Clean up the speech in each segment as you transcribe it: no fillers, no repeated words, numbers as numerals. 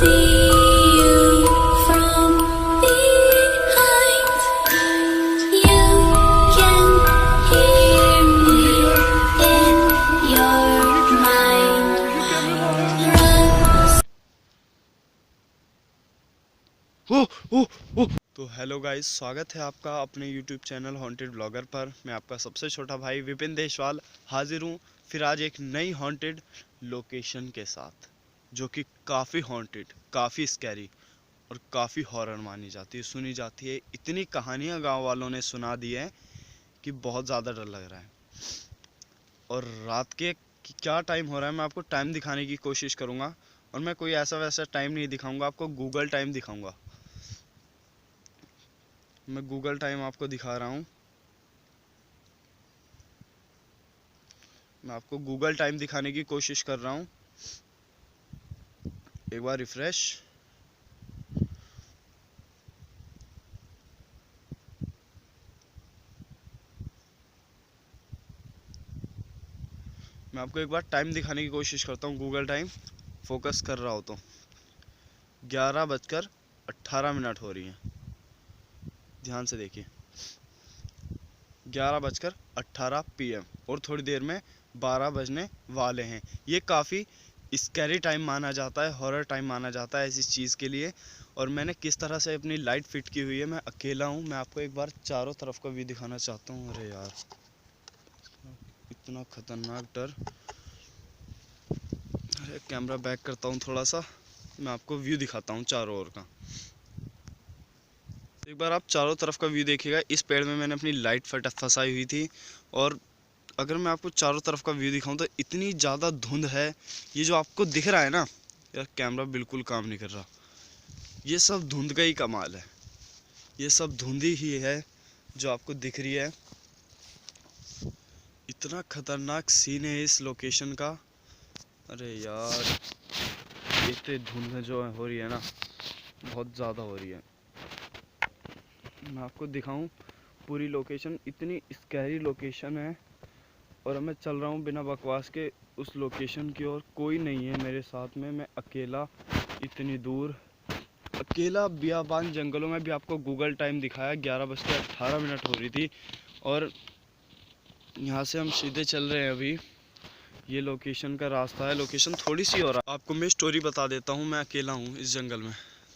तो hello guys, स्वागत है आपका अपने यूट्यूब चैनल हॉन्टेड ब्लॉगर पर। मैं आपका सबसे छोटा भाई विपिन देशवाल हाजिर हूँ फिर आज एक नई हॉन्टेड लोकेशन के साथ, जो कि काफ़ी हॉन्टेड, काफ़ी स्कैरी और काफ़ी हॉरर मानी जाती है, सुनी जाती है। इतनी कहानियाँ गांव वालों ने सुना दी है कि बहुत ज़्यादा डर लग रहा है। और रात के क्या टाइम हो रहा है, मैं आपको टाइम दिखाने की कोशिश करूँगा। और मैं कोई ऐसा वैसा टाइम नहीं दिखाऊँगा, आपको गूगल टाइम दिखाऊँगा। मैं गूगल टाइम आपको दिखा रहा हूँ। मैं आपको गूगल टाइम दिखाने की कोशिश कर रहा हूँ। एक बार रिफ्रेश। मैं आपको एक बार टाइम दिखाने की कोशिश करता हूँ। गूगल टाइम फोकस कर रहा हो तो 11:18 हो रही है। ध्यान से देखिए, 11:18 PM और थोड़ी देर में 12 बजने वाले हैं। ये काफ़ी स्कैरी टाइम माना जाता है, हॉरर टाइम माना जाता है इस चीज़ के लिए। और मैंने किस तरह से अपनी लाइट फिट की हुई है, मैं अकेला हूँ। मैं आपको एक बार चारों तरफ का व्यू दिखाना चाहता हूँ। अरे यार, इतना खतरनाक डर। अरे कैमरा बैक करता हूँ थोड़ा सा, मैं आपको व्यू दिखाता हूँ चारों ओर का। एक बार आप चारों तरफ का व्यू देखिएगा। इस पेड़ में मैंने अपनी लाइट फंसाई हुई थी। और अगर मैं आपको चारों तरफ का व्यू दिखाऊं तो इतनी ज़्यादा धुंध है। ये जो आपको दिख रहा है ना, यार कैमरा बिल्कुल काम नहीं कर रहा। ये सब धुंध का ही कमाल है। ये सब धुंधी ही है जो आपको दिख रही है। इतना खतरनाक सीन है इस लोकेशन का। अरे यार, इतनी धुंध जो हो रही है ना, बहुत ज़्यादा हो रही है। मैं आपको दिखाऊं पूरी लोकेशन, इतनी स्कैरी लोकेशन है। और मैं चल रहा हूँ बिना बकवास के उस लोकेशन की ओर। कोई नहीं है मेरे साथ में, मैं अकेला, इतनी दूर अकेला बियाबान जंगलों में। भी आपको गूगल टाइम दिखाया, 11:18 हो रही थी। और यहाँ से हम सीधे चल रहे हैं अभी। ये लोकेशन का रास्ता है। लोकेशन थोड़ी सी और आपको मैं स्टोरी बता देता हूँ। मैं अकेला हूँ इस जंगल में।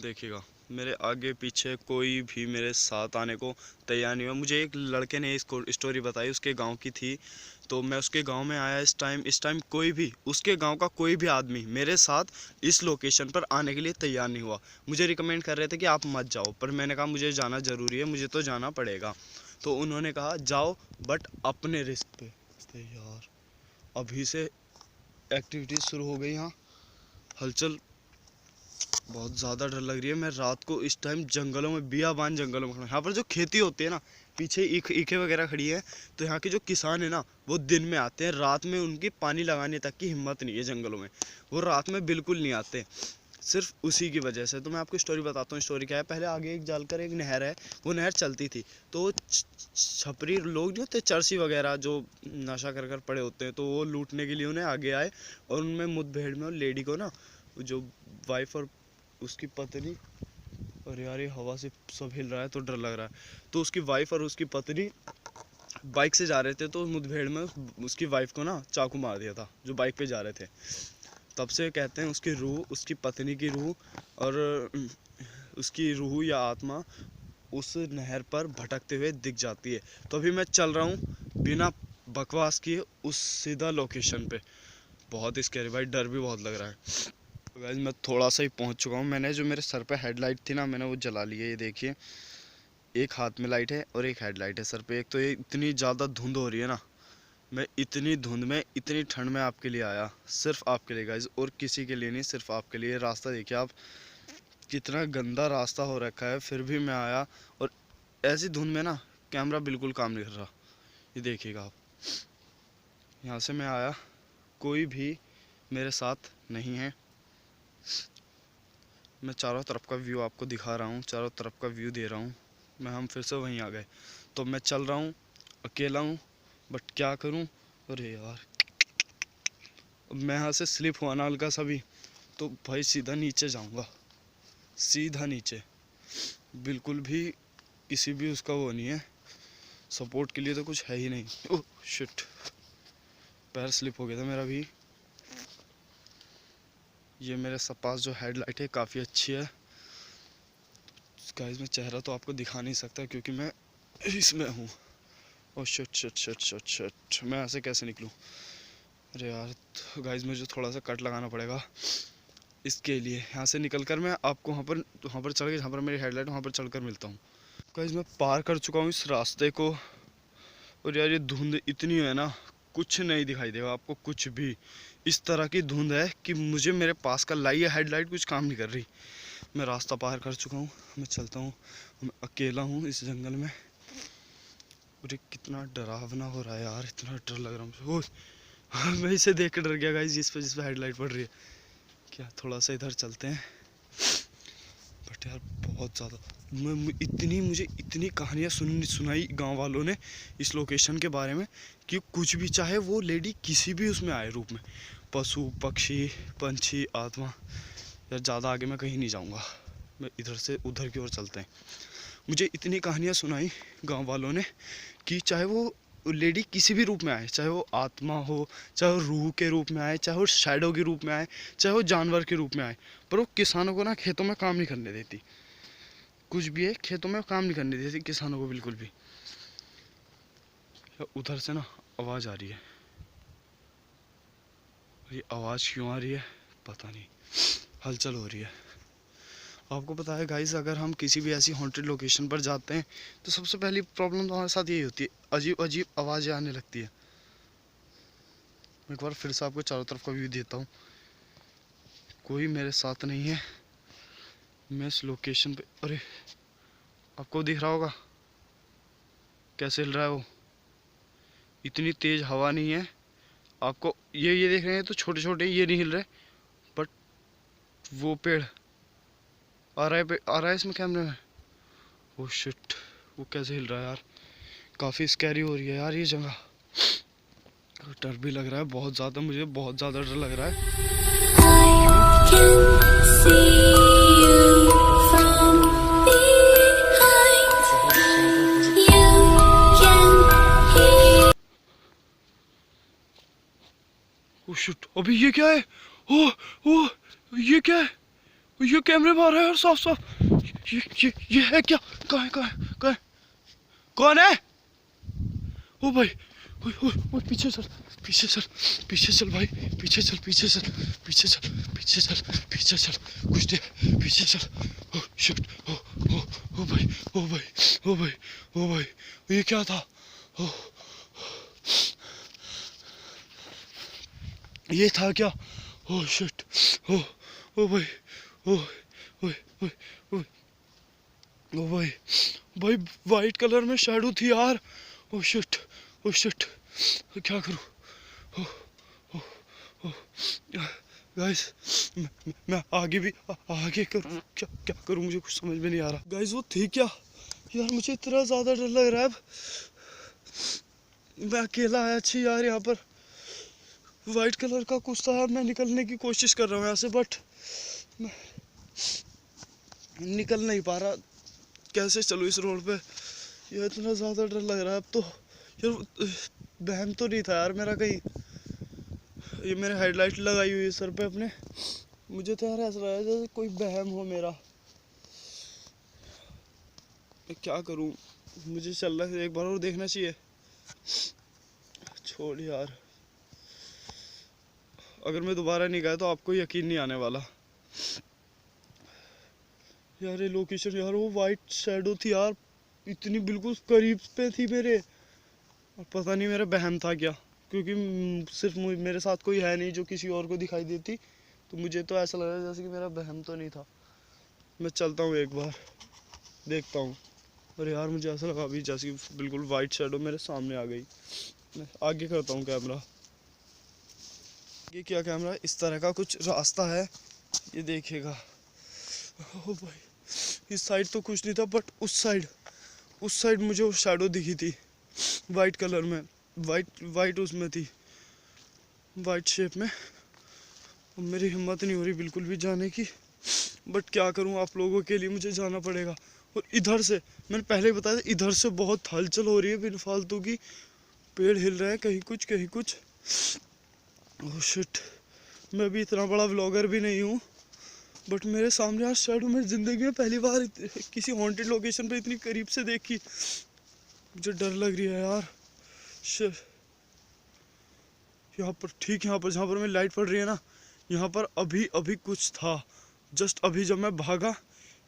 देखिएगा, मेरे आगे पीछे कोई भी मेरे साथ आने को तैयार नहीं हुआ। मुझे एक लड़के ने इसको स्टोरी बताई, उसके गांव की थी। तो मैं उसके गांव में आया। इस टाइम कोई भी, उसके गांव का कोई भी आदमी मेरे साथ इस लोकेशन पर आने के लिए तैयार नहीं हुआ। मुझे रिकमेंड कर रहे थे कि आप मत जाओ, पर मैंने कहा मुझे जाना ज़रूरी है, मुझे तो जाना पड़ेगा। तो उन्होंने कहा जाओ, बट अपने रिस्क पे। यार, अभी से एक्टिविटीज़ शुरू हो गई यहाँ, हलचल। बहुत ज़्यादा डर लग रही है। मैं रात को इस टाइम जंगलों में, बियाबान जंगलों में खड़ा हूँ। यहाँ पर जो खेती होती है ना, पीछे ईखे वगैरह खड़ी है। तो यहाँ के जो किसान है ना, वो दिन में आते हैं, रात में उनकी पानी लगाने तक की हिम्मत नहीं है जंगलों में। वो रात में बिल्कुल नहीं आते, सिर्फ उसी की वजह से। तो मैं आपको स्टोरी बताता हूँ। स्टोरी क्या है, पहले आगे एक जालकर एक नहर है, वो नहर चलती थी। तो छपरी लोग नहीं होते, चरसी वगैरह, जो नशा कर कर पड़े होते हैं, तो वो लूटने के लिए उन्हें आगे आए। और उनमें मुठभेड़ में लेडी को ना, जो वाइफ और उसकी पत्नी, और यार ये हवा से सब हिल रहा है तो डर लग रहा है। तो उसकी वाइफ और उसकी पत्नी बाइक से जा रहे थे, तो मुठभेड़ में उसकी वाइफ को ना चाकू मार दिया था, जो बाइक पे जा रहे थे। तब से कहते हैं उसकी रूह, उसकी पत्नी की रूह और उसकी रूह या आत्मा उस नहर पर भटकते हुए दिख जाती है। तो अभी मैं चल रहा हूँ बिना बकवास किए उस सीधा लोकेशन पे। बहुत स्कैरी भाई, डर भी बहुत लग रहा है। तो गाइस, मैं थोड़ा सा ही पहुंच चुका हूं। मैंने जो मेरे सर पे हेडलाइट थी ना, मैंने वो जला ली है। ये देखिए, एक हाथ में लाइट है और एक हेडलाइट है सर पे। एक तो ये इतनी ज़्यादा धुंध हो रही है ना, मैं इतनी धुंध में, इतनी ठंड में आपके लिए आया, सिर्फ आपके लिए गाइस, और किसी के लिए नहीं, सिर्फ आपके लिए। रास्ता देखिए आप, कितना गंदा रास्ता हो रखा है, फिर भी मैं आया। और ऐसी धुंध में ना कैमरा बिल्कुल काम नहीं कर रहा। ये देखिएगा आप, यहाँ से मैं आया, कोई भी मेरे साथ नहीं है। मैं चारों तरफ का व्यू आपको दिखा रहा हूँ, चारों तरफ का व्यू दे रहा हूँ। हम फिर से वहीं आ गए। तो मैं चल रहा हूँ, अकेला हूँ, बट क्या करूँ। अरे यार, मैं यहाँ से स्लिप हुआ ना हल्का सा भी, तो भाई सीधा नीचे जाऊंगा, सीधा नीचे, बिल्कुल भी किसी भी उसका वो नहीं है, सपोर्ट के लिए तो कुछ है ही नहीं। ओह शिट, पैर स्लिप हो गया था मेरा भी। ये मेरे सब पास जो हेडलाइट है काफ़ी अच्छी है गाइस। मैं चेहरा तो आपको दिखा नहीं सकता क्योंकि मैं इसमें हूँ। Oh shit shit shit shit shit, मैं ऐसे कैसे निकलूँ? अरे यार तो गाइस मुझे थोड़ा सा कट लगाना पड़ेगा इसके लिए। यहाँ से निकल कर मैं आपको वहाँ पर चढ़ के, जहाँ पर मेरी हेडलाइट वहाँ पर चढ़ कर मिलता हूँ। गाइस मैं पार कर चुका हूँ इस रास्ते को, और यार ये धुंध इतनी है ना, कुछ नहीं दिखाई देगा आपको, कुछ भी। इस तरह की धुंध है कि मुझे मेरे पास का हेडलाइट कुछ काम नहीं कर रही। मैं रास्ता पार कर चुका हूँ, मैं चलता हूँ, मैं अकेला हूँ इस जंगल में। अरे कितना डरावना हो रहा है यार, इतना डर लग रहा है मुझे। ओह मैं इसे देख कर डर गया गाइस, जिस पे हेडलाइट पड़ रही है। क्या थोड़ा सा इधर चलते हैं, बट यार बहुत ज़्यादा मुझे इतनी कहानियाँ सुनाई गांव वालों ने इस लोकेशन के बारे में कि कुछ भी, चाहे वो लेडी किसी भी उसमें आए रूप में, पशु पक्षी पंछी आत्मा। यार ज़्यादा आगे मैं कहीं नहीं जाऊंगा, मैं इधर से उधर की ओर चलते हैं। मुझे इतनी कहानियाँ सुनाई गांव वालों ने कि चाहे वो लेडी किसी भी रूप में आए, चाहे वो आत्मा हो, चाहे वो रूह के रूप में आए, चाहे वो शैडो के रूप में आए, चाहे वो जानवर के रूप में आए, पर वो किसानों को ना खेतों में काम नहीं करने देती। कुछ भी है, खेतों में काम नहीं करने देती किसानों को बिल्कुल भी। उधर से ना आवाज़ आ रही है, ये आवाज़ क्यों आ रही है पता नहीं, हलचल हो रही है। आपको पता है गाइस, अगर हम किसी भी ऐसी हॉन्टेड लोकेशन पर जाते हैं तो सबसे पहली प्रॉब्लम तो हमारे साथ यही होती है, अजीब अजीब आवाज़ें आने लगती है। मैं एक बार फिर से आपको चारों तरफ का व्यू देता हूँ, कोई मेरे साथ नहीं है। मैं इस लोकेशन पे, अरे आपको दिख रहा होगा कैसे हिल रहा है वो, इतनी तेज़ हवा नहीं है आपको। ये देख रहे हैं तो छोटे छोटे ये नहीं हिल रहे, बट वो पेड़ आ रहा है इसमें कैमरे में। ओह शिट, वो कैसे हिल रहा है यार, काफ़ी स्कैरी हो रही है यार ये जगह। डर भी लग रहा है बहुत ज़्यादा, मुझे बहुत ज़्यादा डर लग रहा है। ओह शिट, अभी ये क्या है? ओह ओह ये क्या है? ये कैमरे में आ रहा है यार साफ साफ। ये है क्या? कहाँ है कहाँ है कहाँ है? कौन है? ओ भाई, ओए ओए ओए पीछे चल, पीछे चल, पीछे चल भाई, पीछे चल, पीछे चल, पीछे चल, पीछे चल, पीछे चल, कुछ दे, पीछे चल। ओह शिट, ओ भाई, ओ भाई, ओ भाई, ओ भाई, ये क्या था? ओह ये था क्या? ओह शिट, ओह ओ भाई, ओह ओए ओए ओए ओ भाई, भाई वाइट कलर में शैडो थी यार। ओह शिट, ओह शिट, क्या करूँ? ओह ओह गाइस, मैं आगे भी आगे करूँ क्या क्या करूँ, मुझे कुछ समझ में नहीं आ रहा। गाइस वो थी क्या यार, मुझे इतना ज़्यादा डर लग रहा है। अब मैं अकेला आया छी यार यहाँ पर, वाइट कलर का कुछ था। मैं निकलने की कोशिश कर रहा हूँ यहाँ से, बट मैं निकल नहीं पा रहा। कैसे चलूँ इस रोड पे, यार इतना ज़्यादा डर लग रहा है अब तो। यार बहम तो नहीं था यार मेरा कहीं, ये मैंने हेडलाइट लगाई हुई है सर पे अपने, मुझे तो यार ऐसा लग रहा है जैसे कोई बहम हो मेरा। मैं क्या करूं, मुझे चलना है, एक बार और देखना चाहिए। छोड़ यार, अगर मैं दोबारा नहीं गया तो आपको यकीन नहीं आने वाला। यार ये लोकेशन, यार वो वाइट शैडो थी यार, इतनी बिल्कुल करीब पे थी मेरे, और पता नहीं मेरा बहम था क्या, क्योंकि सिर्फ मेरे साथ कोई है नहीं जो किसी और को दिखाई देती, तो मुझे तो ऐसा लग रहा है जैसे कि मेरा बहम तो नहीं था। मैं चलता हूँ एक बार देखता हूँ। अरे यार मुझे ऐसा लगा अभी जैसे कि बिल्कुल वाइट शैडो मेरे सामने आ गई। मैं आगे करता हूँ कैमरा, ये क्या कैमरा, इस तरह का कुछ रास्ता है, ये देखिएगा। ओ भाई, इस साइड तो कुछ नहीं था, बट उस साइड मुझे वो शैडो दिखी थी वाइट कलर में, वाइट उसमें थी, वाइट शेप में। अब मेरी हिम्मत नहीं हो रही बिल्कुल भी जाने की, बट क्या करूं, आप लोगों के लिए मुझे जाना पड़ेगा। और इधर से मैंने पहले ही बताया, इधर से बहुत हलचल हो रही है बिन फालतू की, पेड़ हिल रहे हैं कहीं कुछ कहीं कुछ। ओह शिट, मैं भी इतना बड़ा व्लॉगर भी नहीं हूँ, बट मेरे सामने आज शैडो मेरी ज़िंदगी में पहली बार किसी हॉन्टेड लोकेशन पे इतनी करीब से देखी। मुझे डर लग रही है यार। शिट, यहाँ पर ठीक, यहाँ पर जहाँ पर मेरी लाइट पड़ रही है ना, यहाँ पर अभी अभी कुछ था। जस्ट अभी जब मैं भागा,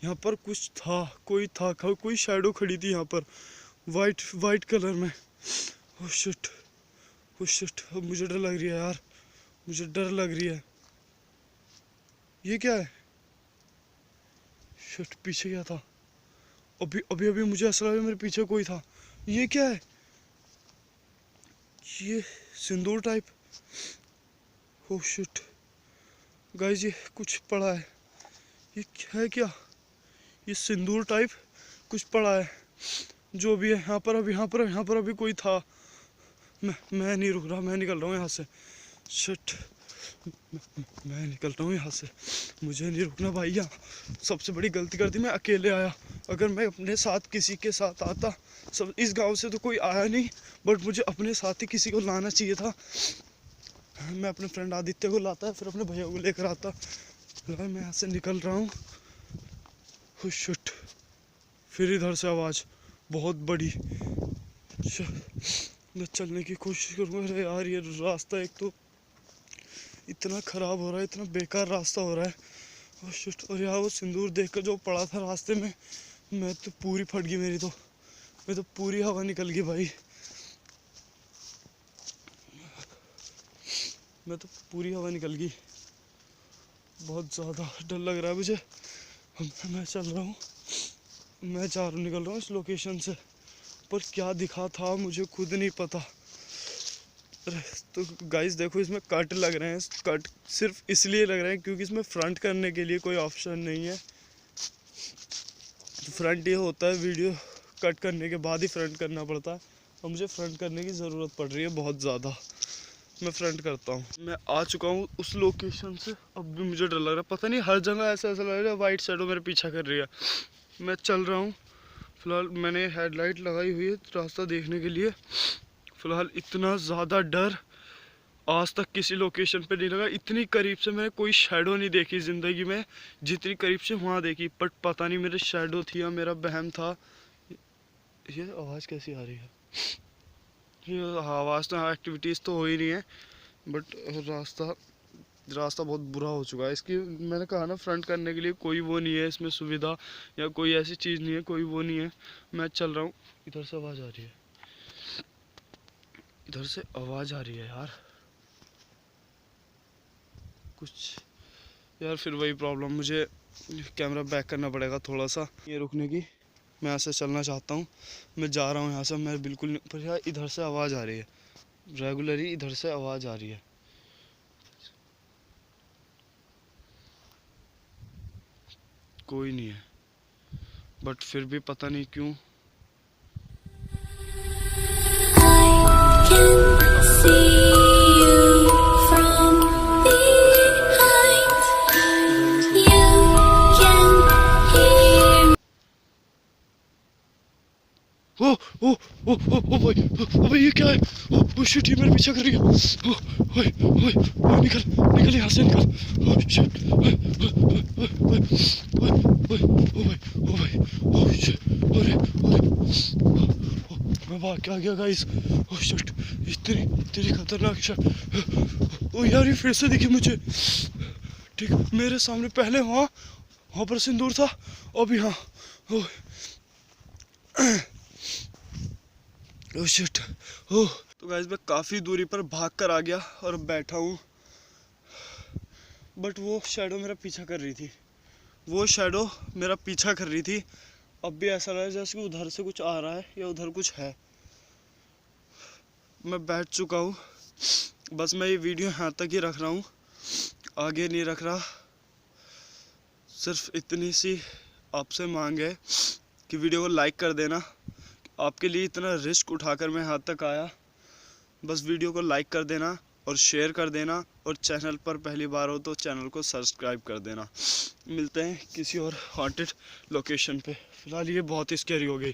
यहाँ पर कुछ था, कोई था, कोई शैडो खड़ी थी यहाँ पर, वाइट वाइट कलर में। ओह शिट, ओह शिट, अब मुझे डर लग रही है यार, मुझे डर लग रही है। ये क्या है? शिट, पीछे क्या था? अभी अभी अभी मुझे ऐसा लगा मेरे पीछे कोई था। ये क्या है? ये सिंदूर टाइप। ओह शिट गाइस, ये कुछ पड़ा है। ये है क्या? ये सिंदूर टाइप कुछ पड़ा है। जो भी है, यहाँ पर अभी कोई था। मैं नहीं रुक रहा, मैं निकल रहा हूँ यहाँ से। शिट, मैं निकल रहा हूँ यहाँ से, मुझे नहीं रुकना भाई। यहाँ सबसे बड़ी गलती कर दी, मैं अकेले आया। अगर मैं अपने साथ किसी के साथ आता, सब इस गांव से तो कोई आया नहीं, बट मुझे अपने साथ ही किसी को लाना चाहिए था। मैं अपने फ्रेंड आदित्य को लाता, फिर अपने भैया को लेकर आता। मैं यहाँ से निकल रहा हूँ। शिट, फिर इधर से आवाज़ बहुत बड़ी। मैं चलने की कोशिश करूँगा। अरे यार, ये रास्ता एक तो इतना ख़राब हो रहा है, इतना बेकार रास्ता हो रहा है। और शिट, और यार वो सिंदूर देखकर जो पड़ा था रास्ते में, मैं तो पूरी फट गई मेरी तो, मैं तो पूरी हवा निकल गई भाई। मैं तो पूरी हवा निकल गई, बहुत ज़्यादा डर लग रहा है मुझे। मैं चल रहा हूँ, मैं निकल रहा हूँ इस लोकेशन से, पर क्या दिखा था मुझे खुद नहीं पता। अरे तो गाइस देखो, इसमें कट लग रहे हैं। कट सिर्फ इसलिए लग रहे हैं क्योंकि इसमें फ्रंट करने के लिए कोई ऑप्शन नहीं है। तो फ्रंट ये होता है, वीडियो कट करने के बाद ही फ्रंट करना पड़ता है, और मुझे फ्रंट करने की ज़रूरत पड़ रही है बहुत ज़्यादा। मैं फ्रंट करता हूँ। मैं आ चुका हूँ उस लोकेशन से। अब भी मुझे डर लग रहा है, पता नहीं हर जगह ऐसा लग रहा है वाइट शैडो मेरे पीछा कर रही है। मैं चल रहा हूँ, फिलहाल मैंने हेडलाइट लगाई हुई है रास्ता देखने के लिए। फिलहाल इतना ज़्यादा डर आज तक किसी लोकेशन पे नहीं लगा। इतनी करीब से मैंने कोई शैडो नहीं देखी ज़िंदगी में, जितनी करीब से वहाँ देखी। बट पता नहीं मेरे शैडो थी या मेरा वहम था। ये आवाज़ कैसी आ रही है? ये आवाज़ तो, एक्टिविटीज़ तो हो ही रही है, बट रास्ता बहुत बुरा हो चुका है। इसकी मैंने कहा ना, फ्रंट करने के लिए कोई वो नहीं है इसमें सुविधा, या कोई ऐसी चीज़ नहीं है, कोई वो नहीं है। मैं चल रहा हूँ, इधर से आवाज़ आ रही है, इधर से आवाज़ आ रही है यार कुछ। यार फिर वही प्रॉब्लम, मुझे कैमरा बैक करना पड़ेगा थोड़ा सा, ये रुकने की। मैं ऐसे चलना चाहता हूँ, मैं जा रहा हूँ यहाँ से, मैं बिल्कुल नहीं। पर यार इधर से आवाज़ आ रही है, रेगुलरली इधर से आवाज़ आ रही है। कोई नहीं है, बट फिर भी पता नहीं क्यों। ओ ओ ओ ओ भाई ये क्या है? ओ शिट, ये मेरे पीछे कर रही है। ओए ओए ओए, निकल निकल यहाँ से, निकल। ओ शिट, ओए ओए ओए ओए ओ भाई, ओ शिट, अरे मैं भाग के आ गया गाइस। ओ शिट, इतनी खतरनाक शट। ओ यार, ये फिर से दिखी मुझे। ठीक, मेरे सामने पहले वहाँ पर सिंदूर था, अब यहाँ। Oh shit. ओह, तो गाइस मैं काफ़ी दूरी पर भाग कर आ गया और बैठा हूँ, बट वो शैडो मेरा पीछा कर रही थी, वो शैडो मेरा पीछा कर रही थी। अब भी ऐसा लग रहा है जैसे कि उधर से कुछ आ रहा है या उधर कुछ है। मैं बैठ चुका हूँ, बस मैं ये वीडियो यहाँ तक ही रख रहा हूँ, आगे नहीं रख रहा। सिर्फ इतनी सी आपसे मांग है कि वीडियो को लाइक कर देना। आपके लिए इतना रिस्क उठाकर मैं यहाँ तक आया, बस वीडियो को लाइक कर देना और शेयर कर देना, और चैनल पर पहली बार हो तो चैनल को सब्सक्राइब कर देना। मिलते हैं किसी और हॉन्टेड लोकेशन पे। फिलहाल ये बहुत ही स्कैरी हो गई।